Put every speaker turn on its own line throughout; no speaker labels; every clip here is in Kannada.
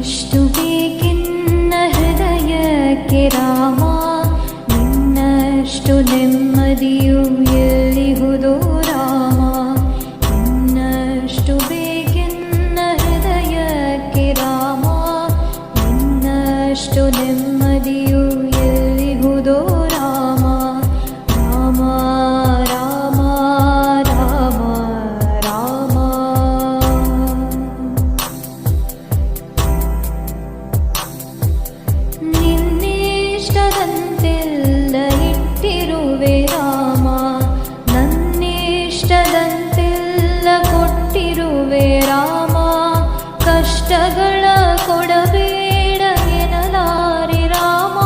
ಇನ್ನಷ್ಟು ಬೇಕೆನ್ನ ಹೃದಯಕ್ಕೆ ರಾಮ, ನಿನ್ನಷ್ಟು ನೆಮ್ಮದಿಯು ಎಲ್ಲಿಹುದೋ ರಾಮ. ಇನ್ನಷ್ಟು ಬೇಕೆನ್ನ ಹೃದಯಕ್ಕೆ ರಾಮ, ನಿನ್ನಷ್ಟು ನೆಮ್ಮದಿಯು ಎಲ್ಲಿಹುದೋ ರಾಮ. ರಾಮ ರಾಮ ರಾಮ ರಾಮ. ನಿನ್ನಿಷ್ಟದಂತೆಲ್ಲ ಇಟ್ಟಿರುವೆ ರಾಮ, ನನ್ನಿಷ್ಟದಂತೆಲ್ಲ ಕೊಟ್ಟಿರುವೆ ರಾಮ. ಕಷ್ಟಗಳ ಕೊಡಬೇಡ ಎನ್ನಲಾರೆ ರಾಮ,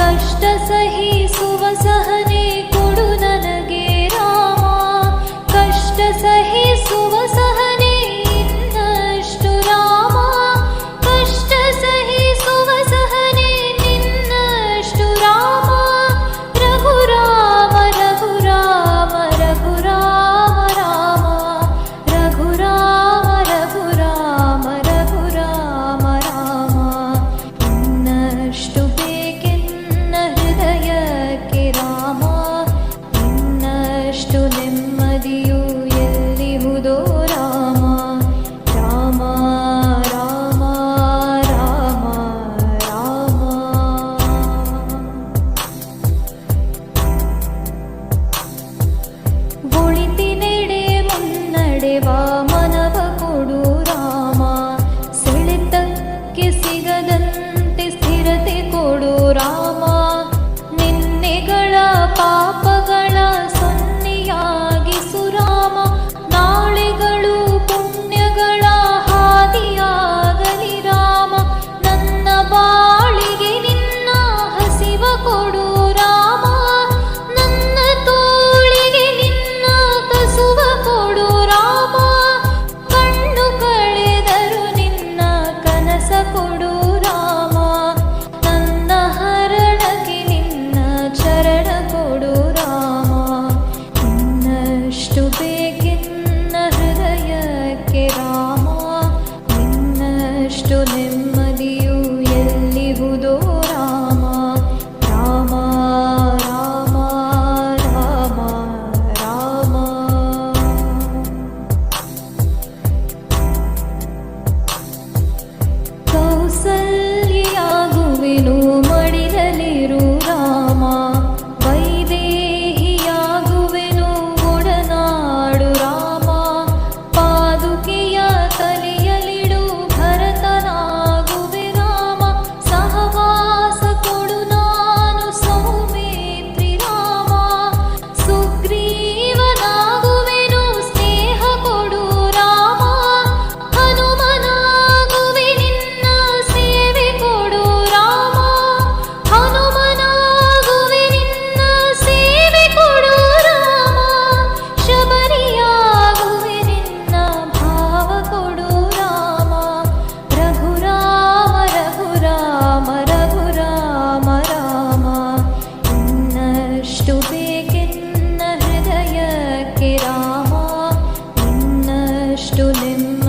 ಕಷ್ಟ ಸಹಿಸುವ ಸಹನೆ ಕೊಡು ನನಗೆ ರಾಮ. ಕಷ್ಟ ಸಹಿಸುವ ಸಹನೆ ಇನ್ನಷ್ಟು ರಾಮ, ಕಷ್ಟ ಸಹಿಸುವ ಸಹನೆ ನಿನ್ನಷ್ಟು ರಾಮ. ರಘುರಾಮ ರಘುರಾಮ ರಘುರಾಮ ರಾಮ, ರಘುರಾಮ ರಘುರಾಮ ರಘುರಾಮ ರಾಮ. ಇನ್ನಷ್ಟು ಬೇಕೆನ್ನ ಹೃದಯಕ್ಕೆ ರಾಮ, ಇನ್ನಷ್ಟು ನೆಮ್ಮದಿಯು ಎಲ್ಲಿಹುದೋ ರಾಮ. ರಾಮ ರಾಮ ರಾಮ ರಾಮ. ಒಳಿತಿನೆಡೆ ಮುನ್ನಡೆವ ಮನವ ಕೊಡು ರಾಮ, ಸೆಳೆತಕ್ಕೆ ಸಿಗದಂತೆ ಸ್ಥಿರತೆ ಕೊಡು ರಾಮ. ನಿನ್ನೆಗಳ ಪಾಪಗಳ ಸೊನ್ನೆಯಾಗಿಸು ರಾಮ, ನಾಳೆಗಳು ಪುಣ್ಯಗಳ ಹಾದಿಯಾಗಲಿ ರಾಮ. ನನ್ನ ಬಾಳಿಗೆ ನಿನ್ನ ಹಸಿವ ಕೊಡು ರಾಮ, ನನ್ನ ತೋಳಿಗೆ ನಿನ್ನ ಕಸುವ ಕೊಡು ರಾಮ. ಕಣ್ಣು ಕಳೆದರು ನಿನ್ನ ಕನಸ ಕೊಡು ರಾಮ, ನನ್ನ ಹರಣಕ್ಕೆ ನಿನ್ನ ಚರಣ ಕೊಡು ರಾಮ. ಇನ್ನಷ್ಟು ಬೇಕೆನ್ನ ಹೃದಯಕ್ಕೆ ರಾಮ, ಇನ್ನಷ್ಟು ನೆಮ್ಮದಿಯು ಎಲ್ಲಿಹುದೋ ರಾಮ. ರಾಮ ರಾಮ ರಾಮ ರಾಮ. ಕೌಸಲ್ಯಾಗುವೆನು ಮಡಿಲಲ್ಲಿರು ರಾಮ, ವೈದೇಹಿಯಾಗುವೆನು ಒಡನಾಡು ರಾಮ. ಪಾದುಕೆಯ ತಲೆಯಲಿಡು ಭರತನಾಗುವೆ ರಾಮ, ಸಹವಾಸ ಕೊಡು ನಾನು ಸೌಮಿತ್ರಿ ರಾಮ. ಸುಗ್ರೀವನಾಗುವೆನು ಸ್ನೇಹ ಕೊಡು ರಾಮ, ಹನುಮನಾಗುವೆ ನಿನ್ನ ಸೇವೆ ಕೊಡು ರಾಮ. ಹನುಮನಾಗುವೆ ನಿನ್ನ ಸೇವೆ ಕೊಡು ರಾಮ, ಶಬರಿಯಾಗುವೆ ನಿನ್ನ ಭಾವ ಕೊಡು ರಾಮ. ರಘುರಾಮ ರಘುರಾಮ ರಘುರಾಮ ರಾಮ. ಇನ್ನಷ್ಟು ಬೇಕೆನ್ನ ಹೃದಯಕ್ಕೆ ರಾಮ, ಇನ್ನಷ್ಟು ನೆಮ್ಮದಿ